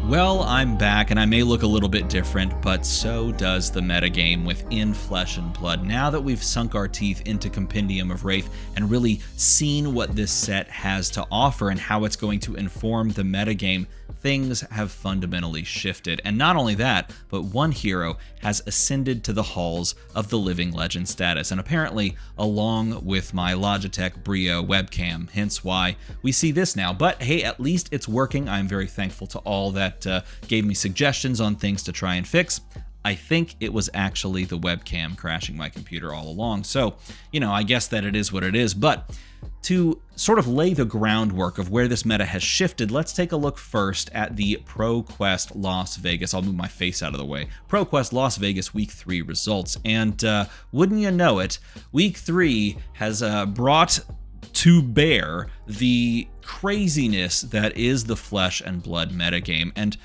Well, I'm back, and I may look a little bit different, but so does the metagame within Flesh and Blood. Now that we've sunk our teeth into Compendium of Wraith and really seen what this set has to offer and how it's going to inform the metagame, things have fundamentally shifted. And not only that, but one hero has ascended to the halls of the Living Legend status, and apparently along with my Logitech Brio webcam, hence why we see this now. But hey, at least it's working. I'm very thankful to all that gave me suggestions on things to try and fix. I think it was actually the webcam crashing my computer all along. So, I guess that it is what it is. But to sort of lay the groundwork of where this meta has shifted, let's take a look first at the ProQuest Las Vegas. I'll move my face out of the way. ProQuest Las Vegas Week 3 results. And wouldn't you know it, Week 3 has brought to bear the craziness that is the Flesh and Blood metagame. And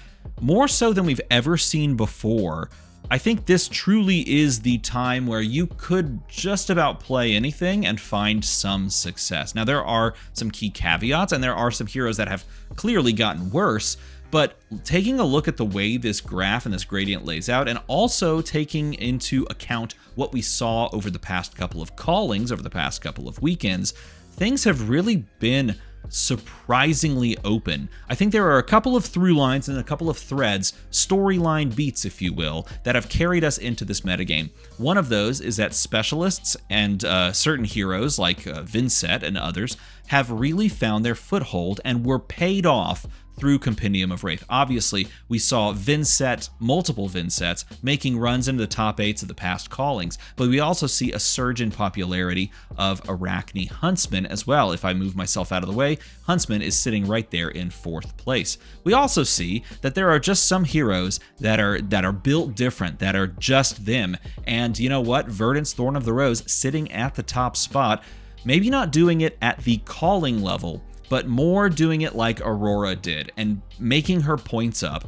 more so than we've ever seen before, I think this truly is the time where you could just about play anything and find some success. Now, there are some key caveats, and there are some heroes that have clearly gotten worse, but taking a look at the way this graph and this gradient lays out, and also taking into account what we saw over the past couple of callings, over the past couple of weekends, things have really been surprisingly open. I think there are a couple of through lines and a couple of threads, storyline beats, if you will, that have carried us into this metagame. One of those is that specialists and certain heroes like Vincent and others have really found their foothold and were paid off through Compendium of Wraith. Obviously, we saw Vincent, multiple Vincents, making runs into the top 8s of the past callings, but we also see a surge in popularity of Arachne Huntsman as well. If I move myself out of the way, Huntsman is sitting right there in 4th place. We also see that there are just some heroes that are built different, that are just them, and you know what? Verdant's Thorn of the Rose sitting at the top spot, maybe not doing it at the calling level, but more doing it like Aurora did and making her points up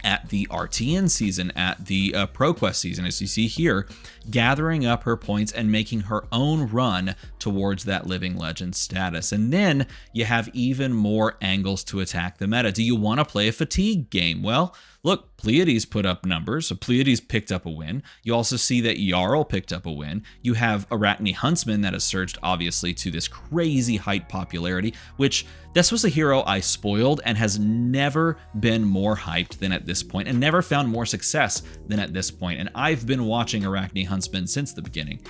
at the RTN season, at the ProQuest season, as you see here, gathering up her points and making her own run towards that Living Legend status. And then you have even more angles to attack the meta. Do you want to play a fatigue game? Well, look, Pleiades put up numbers, so Pleiades picked up a win. You also see that Jarl picked up a win. You have Arachne Huntsman that has surged, obviously, to this crazy height popularity, which this was a hero I spoiled and has never been more hyped than at this point, and never found more success than at this point. And I've been watching Arachne Huntsman since the beginning.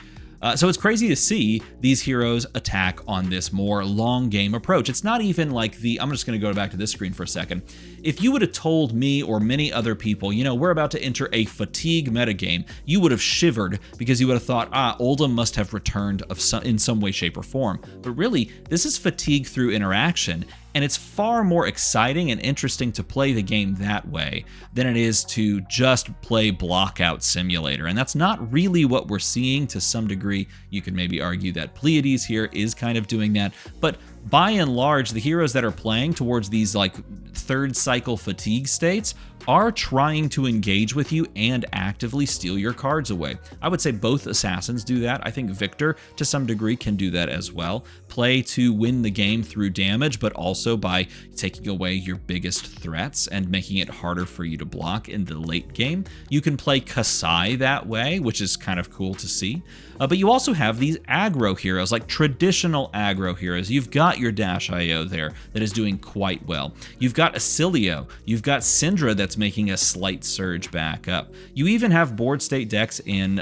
So it's crazy to see these heroes attack on this more long game approach. It's not even like I'm just going to go back to this screen for a second. If you would have told me or many other people, we're about to enter a fatigue metagame, you would have shivered because you would have thought, Oldhim must have returned in some way, shape, or form. But really, this is fatigue through interaction. And it's far more exciting and interesting to play the game that way than it is to just play Blockout Simulator. And that's not really what we're seeing to some degree. You could maybe argue that Pleiades here is kind of doing that. But by and large, the heroes that are playing towards these like third cycle fatigue states are trying to engage with you and actively steal your cards away. I would say both assassins do that. I think Victor, to some degree, can do that as well. Play to win the game through damage, but also by taking away your biggest threats and making it harder for you to block in the late game. You can play Kasai that way, which is kind of cool to see. But you also have these aggro heroes, like traditional aggro heroes. You've got your Dash.io there that is doing quite well. You've got Acilio. You've got Syndra that's making a slight surge back up. You even have board state decks in,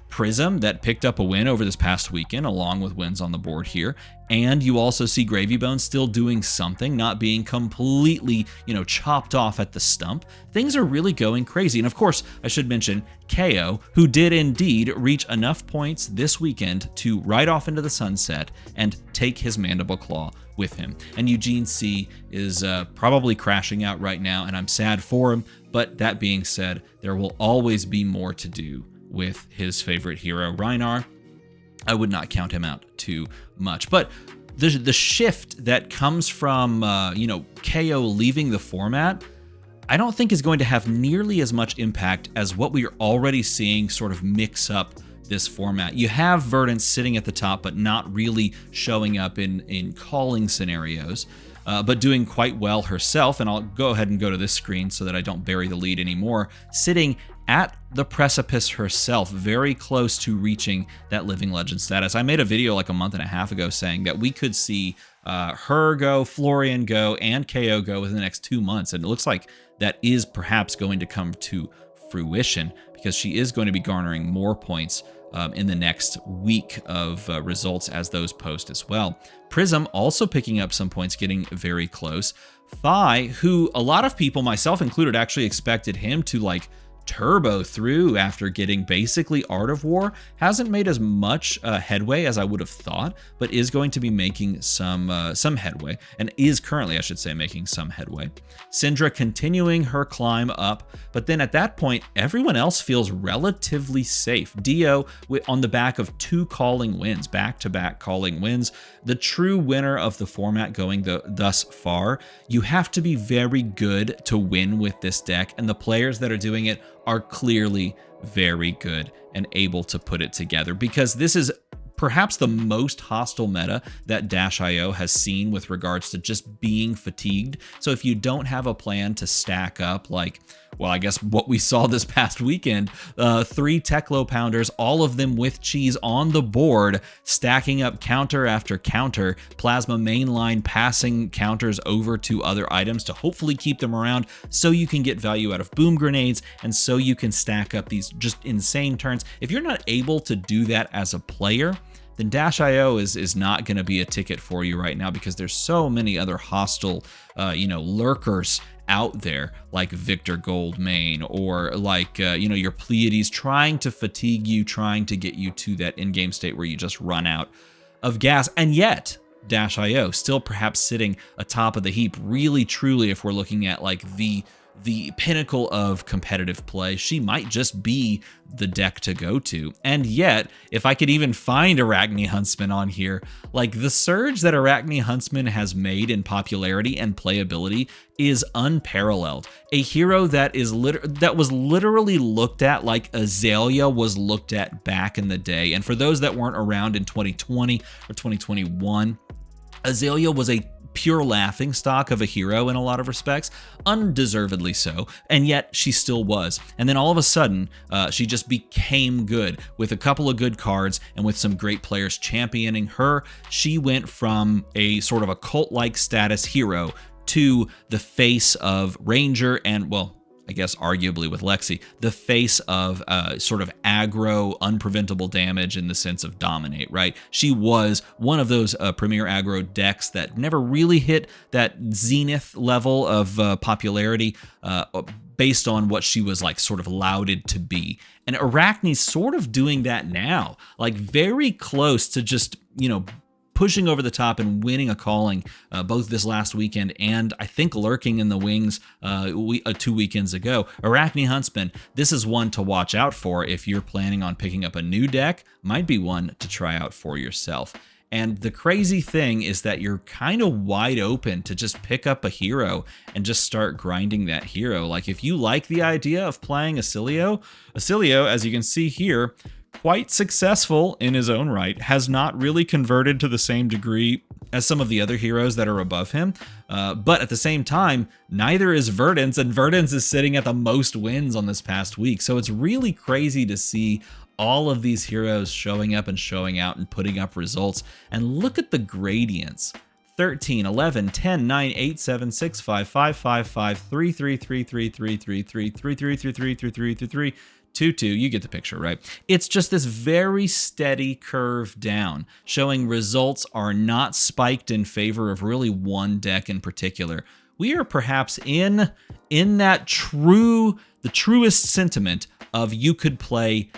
Prism that picked up a win over this past weekend, along with wins on the board here. And you also see Gravy Bones still doing something, not being completely, chopped off at the stump. Things are really going crazy. And of course, I should mention Kayo, who did indeed reach enough points this weekend to ride off into the sunset and take his Mandible Claw with him. And Eugene C is probably crashing out right now, and I'm sad for him. But that being said, there will always be more to do with his favorite hero, Rhinar. I would not count him out too much. But the shift that comes from, Kayo leaving the format, I don't think is going to have nearly as much impact as what we are already seeing sort of mix up this format. You have Verdant sitting at the top, but not really showing up in calling scenarios. but doing quite well herself. And I'll go ahead and go to this screen so that I don't bury the lead anymore. Sitting at the precipice herself, very close to reaching that living legend status. I made a video like a month and a half ago saying that we could see her go, Florian go, and Kayo go within the next 2 months. And it looks like that is perhaps going to come to fruition, because she is going to be garnering more points in the next week of results as those post as well. Prism also picking up some points, getting very close. Thai, who a lot of people, myself included, actually expected him to like turbo through after getting basically Art of War, hasn't made as much headway as I would have thought, but is going to be making some headway, and is currently, I should say, making some headway. Syndra continuing her climb up, but then at that point, everyone else feels relatively safe. Dio on the back of 2 calling wins, back-to-back calling wins, the true winner of the format going thus far. You have to be very good to win with this deck, and the players that are doing it are clearly very good and able to put it together, because this is perhaps the most hostile meta that Dash.io has seen with regards to just being fatigued. So if you don't have a plan to stack up, like, well, I guess what we saw this past weekend, 3 Teklo Pounders, all of them with cheese on the board, stacking up counter after counter, Plasma mainline passing counters over to other items to hopefully keep them around so you can get value out of boom grenades, and so you can stack up these just insane turns. If you're not able to do that as a player, then Dash.io is not going to be a ticket for you right now, because there's so many other hostile, lurkers out there, like Victor Goldmain, or like, your Pleiades, trying to fatigue you, trying to get you to that in-game state where you just run out of gas. And yet, Dash.io still perhaps sitting atop of the heap, really, truly, if we're looking at like the pinnacle of competitive play. She might just be the deck to go to. And yet, if I could even find Arachne Huntsman on here, like the surge that Arachne Huntsman has made in popularity and playability is unparalleled. A hero that was literally looked at like Azalea was looked at back in the day. And for those that weren't around in 2020 or 2021, Azalea was a pure laughing stock of a hero in a lot of respects, undeservedly so, and yet she still was. And then all of a sudden, she just became good with a couple of good cards and with some great players championing her. She went from a sort of a cult-like status hero to the face of Ranger and, well, I guess arguably with Lexi, the face of sort of aggro, unpreventable damage in the sense of dominate, right? She was one of those premier aggro decks that never really hit that zenith level of popularity based on what she was like sort of lauded to be. And Arachne's sort of doing that now, like very close to just, pushing over the top and winning a calling both this last weekend and I think lurking in the wings 2 weekends ago. Arachne Huntsman, this is one to watch out for if you're planning on picking up a new deck, might be one to try out for yourself. And the crazy thing is that you're kind of wide open to just pick up a hero and just start grinding that hero. Like if you like the idea of playing Acilio, as you can see here, quite successful in his own right, has not really converted to the same degree as some of the other heroes that are above him. But at the same time, neither is Verdance, and Verdance is sitting at the most wins on this past week. So it's really crazy to see all of these heroes showing up and showing out and putting up results. And look at the gradients. 13, 11, 10, 9, 8, 7, 6, 5, 5, 5, 5, 3, 3, 3, 3, 3, 3, 3, 3, 3, 3, 3, 3, 3, 3, 3, 2, 2, you get the picture, right? It's just this very steady curve down, showing results are not spiked in favor of really one deck in particular. We are perhaps in that the truest sentiment of you could play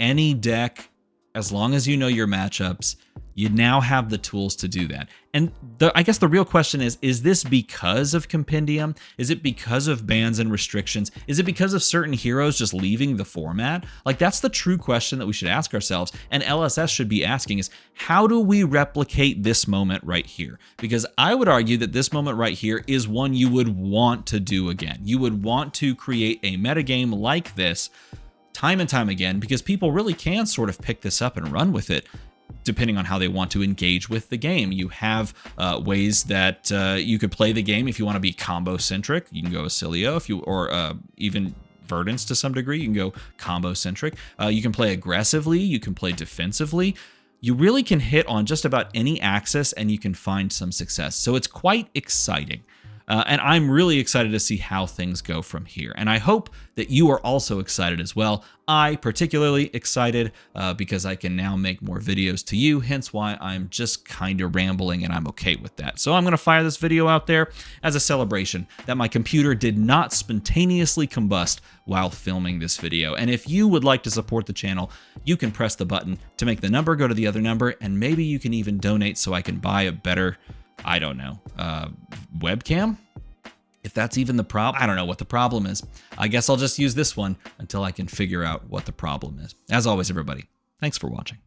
any deck as long as you know your matchups. You now have the tools to do that. And I guess the real question is this because of Compendium? Is it because of bans and restrictions? Is it because of certain heroes just leaving the format? Like, that's the true question that we should ask ourselves, and LSS should be asking is, how do we replicate this moment right here? Because I would argue that this moment right here is one you would want to do again. You would want to create a metagame like this time and time again, because people really can sort of pick this up and run with it. depending on how they want to engage with the game. You have ways that you could play the game. If you want to be combo centric, you can go Acilio. Or even Verdance to some degree, you can go combo centric. You can play aggressively. You can play defensively. You really can hit on just about any axis and you can find some success. So it's quite exciting. And I'm really excited to see how things go from here. And I hope that you are also excited as well. I particularly excited because I can now make more videos to you, hence why I'm just kind of rambling, and I'm okay with that. So I'm going to fire this video out there as a celebration that my computer did not spontaneously combust while filming this video. And if you would like to support the channel, you can press the button to make the number go to the other number, and maybe you can even donate so I can buy a better, I don't know, webcam? If that's even the problem, I don't know what the problem is. I guess I'll just use this one until I can figure out what the problem is. As always, everybody, thanks for watching.